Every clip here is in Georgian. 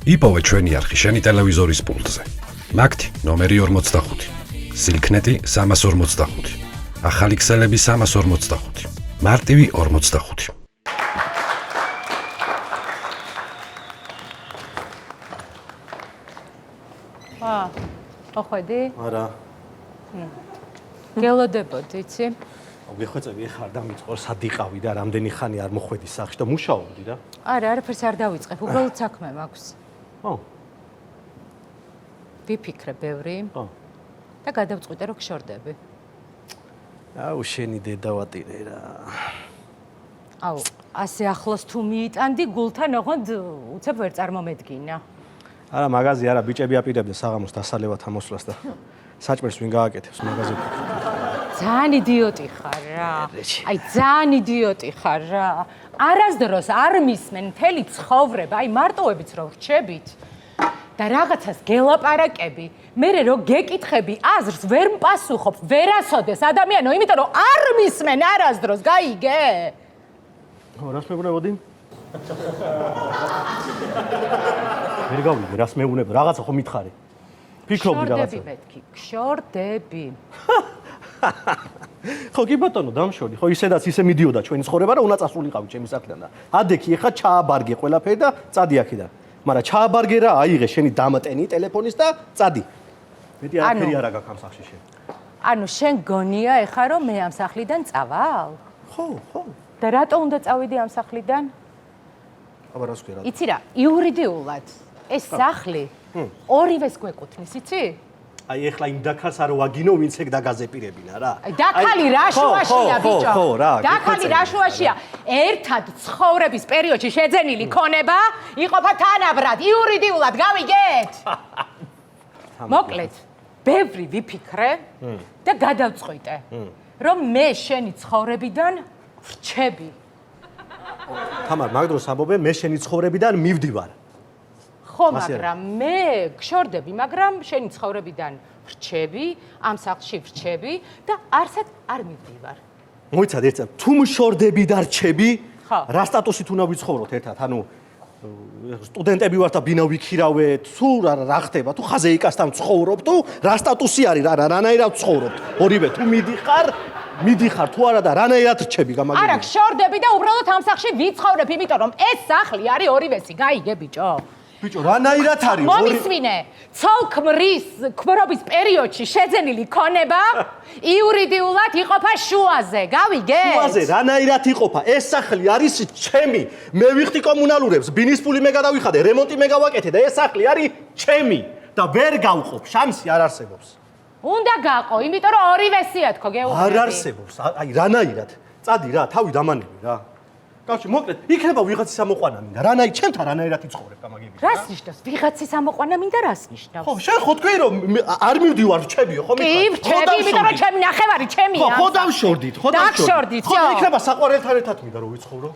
იპოვე ჩვენი არხი შენი ტელევიზორის პულტზე. მაგთი ნომერი 45, სილქნეტი 345, ახალი ქსელები 345, მარტივი 45. ოხვედი? არა. გელოდებოდი, იცი? გეხვეწები ხარ და მიწყორ სადიყავი და რამდენი ხანი არ მოხვედი სახში და მუშაობდი რა. არა, არაფერს არ დავიწყებ, უბრალოდ საქმე მაქვს. ხო. ვიფიქრე ბევრი. ხო. და გადავწყვიტე რომ გშორდები. აუ შენი დედავატირე რა. აუ, ასე ახლოს თუ მიიტანდი გულთან ოღონდ უცებ ვერ წარმომედგინა. არა, მაღაზია არა, ბიჭები აპირებდნენ საღამოს დასალევად ამოსვლას და საჭმელს ვინ გააკეთებს მაღაზიაში. ძალიან იდიოტი ხარ რა. აი, ძალიან იდიოტი ხარ რა. არასდროს არ მისმენ მთელი ცხოვრება, აი მარტოებიც რო ვრჩებით და რაღაცას გელაპარაკები, მერე რო გეკითხები, აზრს ვერ მპასუხობ, ვერასოდეს ადამიანო, იმიტომ რომ არ მისმენ არასდროს, გაიგე? ხო, რას მეუბნებოდი? ვერ გავიგე, რას მეუბნებ, რაღაცა ხო მითხარი. ფიქრობდი რაღაცა. გშორდები მეთქი, გშორდები. ხო, კი ბატონო, დამშორდი. ხო, ისედაც ისე მიდიოდა ჩვენი ცხოვრება, რომ უნდა წასულიყავი ჩემი სახლიდან და ადექი ეხა ჩააბარგე ყველაფერი და წადი აქედან. მაგრამ ჩააბარგე რა, აიღე შენი დამატენი ტელეფონის და წადი. მეტი არაფერი არა გაქვს ამ სახლში შენ. ანუ შენ გონია ეხა რომ მე ამ სახლიდან წავალ? ხო, ხო. და რატო უნდა წავიდი ამ სახლიდან? აბა რას ქვია რა? იცი რა, იურიდიულად ეს სახლი ორივეს გვეკუთვნის, იცი? აი ეხლა იმ დაქალს არ ვაგინო, ვინც ეგ დაგაზეპირებინა რა. აი დაქალი რა შუაშია ბიჭო. ხო, რა. დაქალი რა შუაშია. ერთად ცხოვრების პერიოდში შეძენილი ქონება იყოფა თანაბრად, იურიდიულად, გავიგეთ? მოკლედ, ბევრი ვიფიქრე და გადავწყვიტე, რომ მე შენი ცხოვრებიდან ვრჩები. თამარ, მაგ დროს ამბობენ, მე შენი ცხოვრებიდან მივდივარ. ხო, მაგრამ მე გშორდები, მაგრამ შენი ცხოვრებიდან ვრჩები, ამ სახლში ვრჩები და არსად არ მივდივარ. მოიცადე ერთად, თუ მშორდები და რჩები, ხო. რა სტატუსით უნდა ვიცხოვროთ ერთად? ანუ სტუდენტები ვართ და ბინა ვიქირავეთ, თუ რა ხდება, თუ ხაზეიკასთან ვცხოვრობ, თუ რა სტატუსი არის, რანაირად ვცხოვრობ? ორივე თუ მიდიხარ თუ არა და რანაირად რჩები გამაგრებული? არა, გშორდები და უბრალოდ ამ სახლში ვიცხოვრებ, იმიტომ რომ ეს სახლი არის ორივესი, გაიგე ბიჭო? ბიჭო, რანაირად არის? მომისმინე, ცოლ-ქმრის ქმრობის პერიოდში შეძენილი ქონება იურიდიულად იყოფა შუაზე, გავიგე? შუაზე რანაირად იყოფა? ეს სახლი არის ჩემი. მე ვიხდი კომუნალურებს, ბინის ფული მე გადავიხადე, რემონტი მე გავაკეთე და ეს სახლი არის ჩემი და ვერ გავყოფ. შამსი არ არსებობს. უნდა გაყო, იმიტომ რომ ორივესია თქო, გეუბნები. არ არსებობს. აი რანაირად. წადი რა, თავი დამანები რა. კავშირი, მოკლედ, იქნება ვიღაცის ამოყვანა მინდა. ჩემთან რანაირად იცხოვრებ გამაგები. რას ნიშნავს? ვიღაცის ამოყვანა მინდა რას ნიშნავს? ხო, შენ ხო თქვი რომ არ მივდივარ, რჩებიო, ხო მითხარ? კი, ვრჩები, იმიტომ რომ ჩემი ნახევარი ჩემია. ხო, დავშორდით, ხო დავშორდით. ხო, იქნება საყვარელთან ერთად მინდა რომ ვიცხოვრო.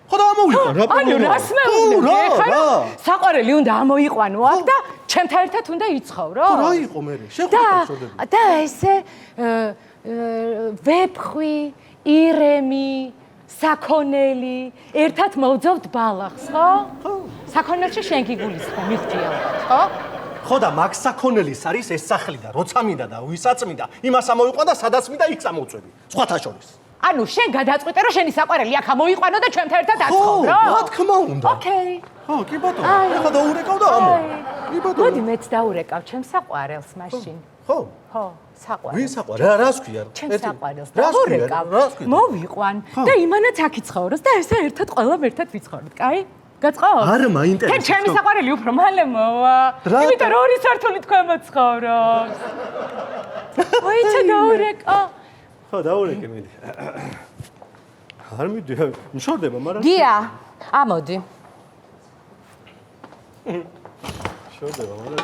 ხო და ამოვიყვან, რა პრობლემაა? ანუ რას მეუბნები? ხა საყვარელი უნდა ამოიყვანო აქ და ჩემთან ერთად უნდა იცხოვრო? ხო, რა იყო მე? შენ ხო დავშორდები. და ესე ვეფხვი, ირემი საქონელი, ერთად მოვძოვთ ბალახს, ხო? ხო. საქონელში შენ გიგულისხმე, მიხდი ალბათ, ხო? ხო და მაგ საქონელის არის ეს სახლი და როცა მინდა და ვისაც მინდა, იმას ამოვიყვან და სადაც მინდა იქ წამოვწვევი. სხვათა შორის. ანუ შენ გადაწყვიტე რომ შენი საყვარელი აქ ამოიყვანო და ჩვენთან ერთად აცხოვრო? ხო, რა თქმა უნდა. ოკეი. ხო, კი ბატონო. ეხლა დაურეკავ და ამო. კი ბატონო. მოდი მეც დაურეკავ ჩემს საყვარელს მაშინ. ხო. ხო, საყვარელს. ვინ საყვარელი? რას ქვია? ჩემს საყვარელს დაურეკავ. მოვიყვან და იმანაც აქ იცხოვროს და ესე ერთად ყველამ ერთად ვიცხოვროთ, კაი? გაწყობ? არ მაინტერესებს. თენ ჩემი საყვარელი უფრო მალე მოვა. იმიტომ რომ ორი სართული თქვენ მოცხოვრობს. მოიცა დაურეკა. ხო, დაურეკე მიდი. არ მიდი, მშორდება, მაგრამ გია, ამოდი. მშორდება, მაგრამ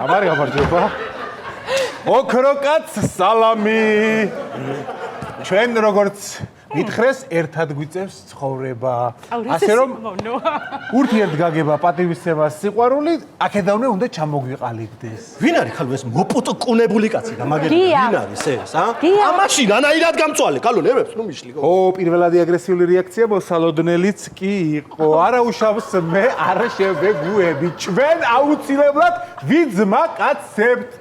აბარი გამარჯობა. ოქროკაც სალამი. ჩვენ როგორც მითხრეს ერთად გვიწევს ცხოვრება. ასე რომ ურთიერთგაგება, პატივისცემა, სიყვარული აქედანვე უნდა ჩამოგვიყალიბდეს. ვინ არის ხალო ეს მოპუტკუნებული კაცი და მაგერი ვინ არის ეს, ამაში რანაირად გამწვალე, ხალო ნერვებს ნუ მიშლი. ო, პირველადი აგრესიული რეაქცია მოსალოდნელიც კი იყო. არა უშავს მე არ შევეგუები. ჩვენ აუცილებლად ვიძმა კაცებთ.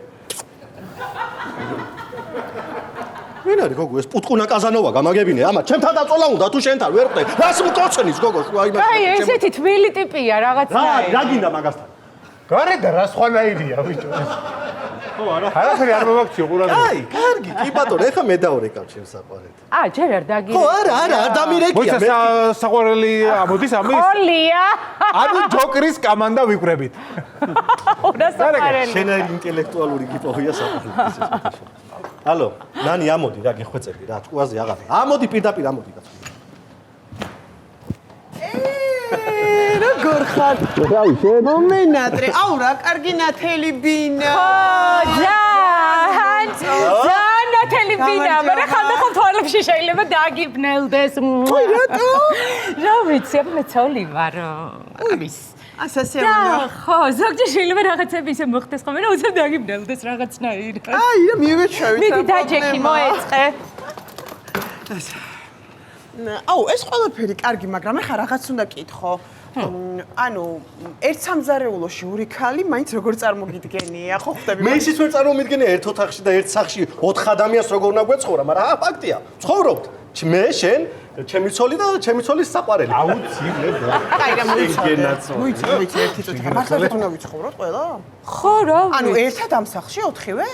ვინ არის გოგო ეს პუტკუნა კაზანოვა გამაგებინე? ამა ჩემთან დაწოლა უნდა თუ შენთან ვერ ხვდე. რას მკოცნის გოგო შუა იმას. აი ესეთი თბილი ტიპია რაღაცნაირი. რა გინდა მაგასთან? გარდა რა სხვანაირია ბიჭო. ხო არა. არაფერი არ მომაქციო ყურადღება. აი, კარგი, კი ბატონო, ეხა მე დავრეკავ ჩემს საყვარელად. ჯერ არ დაგირეკე. ხო, არა, დამირეკია. მოიცა საყვარელი ამოდის ამის? ხოლია. ანუ ჯოკრის კამანდა ვიკვრებით. რა საყვარელი. შენაირი ინტელექტუალური გიპოვია საყვარელი. ალო, ნანი ამოდი რა გეხვეწები რა, წვაზე აღარ. ამოდი პირდაპირ ამოდი კაცო. როგორ ხარ? რავი, შენ მომენატრე. აუ რა კარგი ნათელი ბინა. ძალიან ნათელი ბინა, მაგრამ ხანდახან თვალებში შეიძლება დაგიბნელდეს. ოი რატო? რა ვიცი, მე ცოლი ვარ. ამის ასასე და უნდა. ხო, ზოგჯერ შეიძლება რაღაცები ისე მოხდეს ხოლმე, რომ უცებ დაგიბნელდეს რაღაცნაირად. აი რა მივეჩვევით. მიდი დაჯექი, მოეწყე. აუ ეს ყველაფერი კარგი, მაგრამ ეხა რაღაც უნდა კითხო. ანუ ერთ სამზარეულოში ორი ქალი მაინც როგორ წარმოგიდგენია, ხო ხვდები? მე ისიც ვერ წარმომიდგენია ერთ ოთახში და ერთ სახლში 4 ადამიანს როგორ უნდა გვეცხოვრა, მაგრამ ფაქტია, ცხოვრობთ. მე, შენ, ჩემი ცოლი და ჩემი ცოლის საყვარელი. აუცილებლად. აი რა გენაცო. მოიცი ერთი წუთი. მართლა უნდა ვიცხოვროთ ყველა? ხო, რა ანუ ერთად ამ სახლში ოთხივე?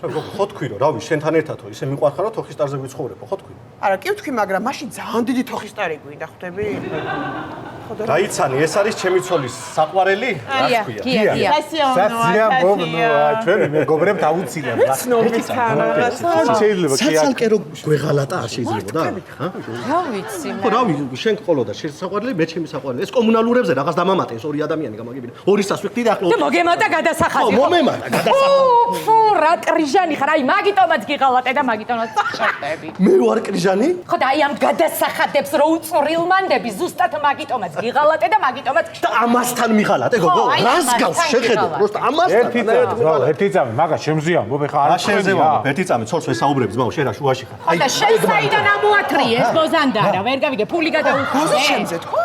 ხო თქვი რომ, რავი, შენთან ერთადო ისე მიყვარხარო თოხის ტარზე ვიცხოვრებო, ხო თქვი? არა, კი ვთქვი, მაგრამ მაშინ ძალიან დიდი თოხის ტარი გვინდა, ხვდები? დაიცანი, ეს არის ჩემი ცოლის საყვარელი? გია. საცია მომნოა, ჩვენი მეგობრებთ აუცილებლად. ცნობის რაღაცა. შეიძლება კი საცალკე რო გვეღალატა არ შეიძლებოდა? რა ვიცი, ხო, რავი, შენ ყოლოდა შენ საყვარელი, მე ჩემი საყვარელი. ეს კომუნალურებზე რაღაც დამამატეს ორი ადამიანი გამაგებინა. ორი სასვექდი და ახლო. და მოგემატა გადასახადი. ხო, მომემატა გადასახადი. ფუ, რა კრიჟანი ხარ, აი მაგიტომაც გიღალატე და მაგიტომაც შეტები. მე ვარ კრიჟანი? ხო და აი ამ გადასახადებს რო უწრილმანდები ზუსტად მაგიტომაც გიღალატე და მაგიტომაც და ამასთან მიღალატე გოგო? ხო, აი, რას ამასთან გავს შეხედო? გიღალატე. просто ამასთან. ერთი წამი, მაგას შემზია, მობე ხარ რა შენზე ვამბობ? ერთი წამი ცოლს ვესაუბრები, ძმაო, შენ რა შუაში ხარ? და შენ საიდან ამოათრიე ეს ბოზანდარა, ვერ გავიგე, ფული გაზო გადაუხარე. შემზე თქო?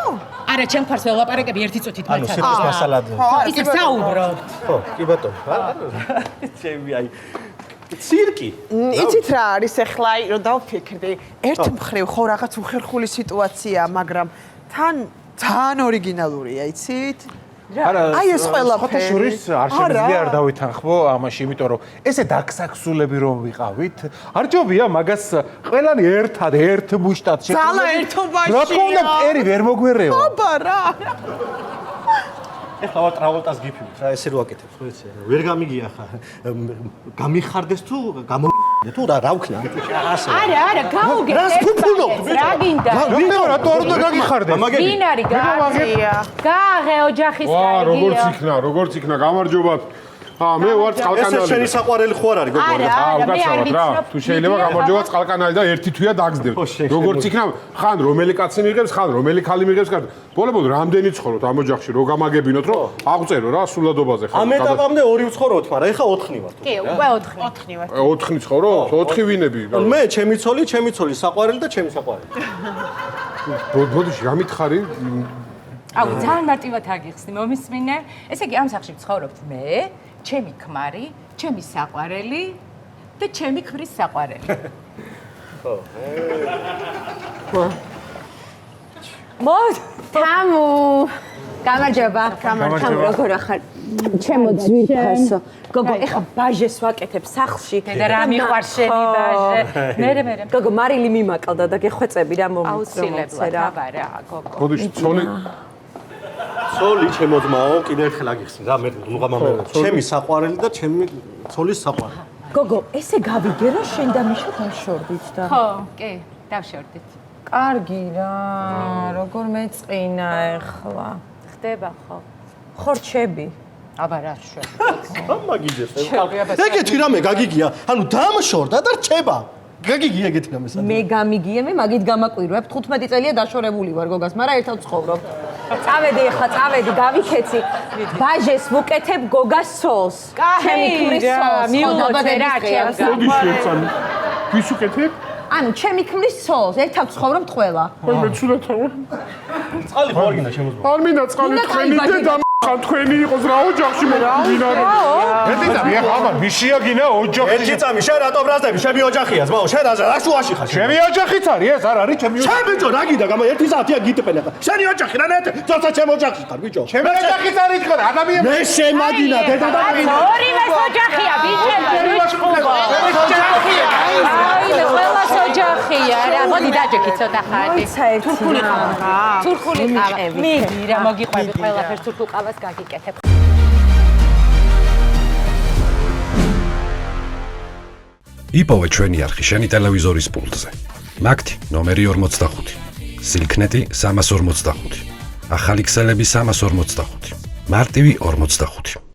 არა, ჩემ ხარს ველაპარაკები ერთი წუთით ანუ მაცად. სიტყვის მასალად. ისე საუბრობ. ხო, კი ბატონო. ჩემი აი ცირკი. იცით რა არის ახლა, რომ დავფიქრდი, ერთ მხრივ ხო რაღაც უხერხული სიტუაცია, მაგრამ თან ძალიან ორიგინალურია, იცით? არა, აი ეს ყველაფერი. ხოთა შორის არ შემიძლია არ დავითანხმო ამაში, იმიტომ რომ ესე დაგსაქსულები რომ ვიყავით, არ ჯობია მაგას ყველანი ერთად ერთ მუშტად შეგხვდებით. ძალა ერთობაშია. რა თქმა უნდა, პერი ვერ მოგვერევა. აბა რა. ეხლა ვარ ტრაvoltას გიფივით რა, ესე რო აკეთებ, ხო იცი? ვერ გამიგია ხა. გამიხარდეს თუ თუ რა ვქნა? ასე. არა, გავუგე. რას ფუფუნობ? რა გინდა? რატო არ უნდა გაგიხარდე? ვინ არის გააღია? გააღე ოჯახის კარგია. როგორც იქნა, გამარჯობა. მე ვარ ესე წყალკანალი. შენი საყვარელი ხო არ არის გოგო? არა, უკაცრავად რა. თუ შეიძლება გამარჯობა წყალკანალი და ერთი თვია დაგზდევთ. როგორც იქნა, ხან რომელი კაცი მიიღებს, ხან რომელი ქალი მიიღებს კარგი. ბოლო-ბოლო რამდენი ცხოვრობთ ამ ოჯახში, რო გამაგებინოთ, რომ აღწერო რა სულადობაზე ხარ. ამ ეტაპამდე ორი ვცხოვრობთ, მაგრამ ეხა 4 ვართ. კი, უკვე 4. 4 ვარ. 4 ცხოვრობთ? 4 ვინები? მე ჩემი ცოლი საყვარელი და ჩემი საყვარელი. ბოდიში გამითხარი? აუ, ძალიან მარტივად აგიხსნი, მომისმინე. ესე იგი, ამ სახლში ვცხოვრობთ მე, ჩემი ქმარი, ჩემი საყვარელი და ჩემი ქმრის საყვარელი. მოდ თამუ გამარჯობა. გამარჯობა. როგორ ახარ? ჩემო ძვირფასო. გოგო, ეხა ბაჟეს ვაკეთებ სახლში და რა მიყვარს შენი ბაჟე? მე. გოგო, მარილი მიმაკალდა და გეხვეწები რა აუცილებლად, აბა რა, გოგო. ბოდიში ცოლი ცოლი ჩემო ძმაო, კიდევ ერთხელ აგიხსნი რა, მე ნუღამამე. ჩემი საყვარელი და ჩემი ცოლის საყვარელი. გოგო, ესე გავიგე რომ შენ და მიშა დავშორდით და ხო, კი, დავშორდით. კარგი რა, როგორ მეწყინა ეხლა. ხდება ხო? ხორჩები. აბა რა შე. მაგიძეს. ეგეთი რამე გაგიგია. ანუ დამშორდა და რჩება. გაგიგია ეგეთი რამე მე გამიგიემე, მაგით გამაკვირვებ. 15 წელია დაშორებული ვარ გოგას, მაგრამ ერთად ვცხოვრობ. წავედი ახლა, წავედი, გავიქეცი. ბაჟეს ვუკეთებ გოგას სოლს. ჩემი ქმრის სოლს. მიულოცე რა ჩემს. მოდი შეეცანი. ვის უკეთებ? ანუ ჩემი ქმრის სოლს, ერთად ვცხოვრობთ ყველა. ხო მე ცუდათავ. წყალი ხო არ გინდა შემოძმა. არ მინდა წყალი მინდა თქვენი კაი და ხან თქვენი იყოს რა ოჯახში მოგინა. ერთი წამი ახლა ამან მიშია გინა ოჯახი. ერთი წამი შენ რატომ ბრაზდები? შენი ოჯახია, ძმაო, შენ რა შუაში ხარ? ჩემი ოჯახიც არის ეს, არ არის ჩემი ოჯახი. შენ ბიჭო რა გინდა? გამა ერთი საათია გიტყენ ახლა. შენი ოჯახი რა ნეტ? ძოცა ჩემ ოჯახში ხარ, ბიჭო. ჩემი ოჯახიც არის ხარ, ადამიანი. მე შენ მაგინა დედა და მაგინა. ორივე ოჯახია ბიჭები, რუჩხუბო. აი, ყველა ოჯახია რა. მოდი დაჯექი ცოტა ხარდი. თურქული ყავა. თურქული ყავა. მიდი რა მოგიყვები ყველაფერს თურქულ ყავას გაგიკეთებ. იპოვე ჩვენი არხი შენი ტელევიზორის პულტზე. მაგთი ნომერი 45. სილქნეტი 345. ახალი ქსელები 345. მარტივი 45.